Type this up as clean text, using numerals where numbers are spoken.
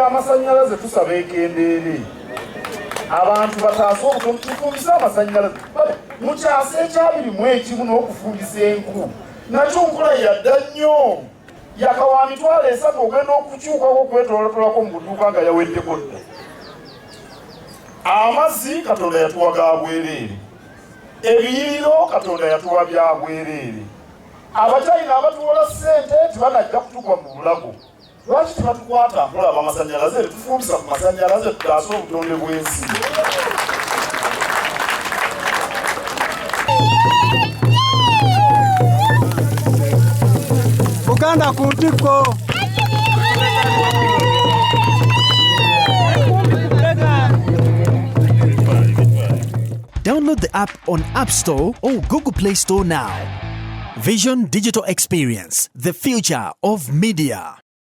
amasannyalaze tusaba ekendeere abantu bataase obutono tufumbise amasannyalaze mu kyasa ekyabirimu ekimu n'okufumbisa enku nakyo nkola yadda nnyo yakawa mitwalo 3 ogenda okukyukako okwetoolotolako mu buduuka nga yaweddeko dda. Amazzi Katonda yatuwa ga bwereere, ebiyiriro Katonda yatuwa bya bwereere. Abachina abatuwola ssente tebanajja kutukwa mu bulago. Lwaki tebatukwata mpola amasannyalaze tufumbisa ku masannyalaze tutaase obutonde bw'ensi? Uganda ku ntikko. Download the app on App Store or Google Play Store now. Vision Digital Experience, the future of media.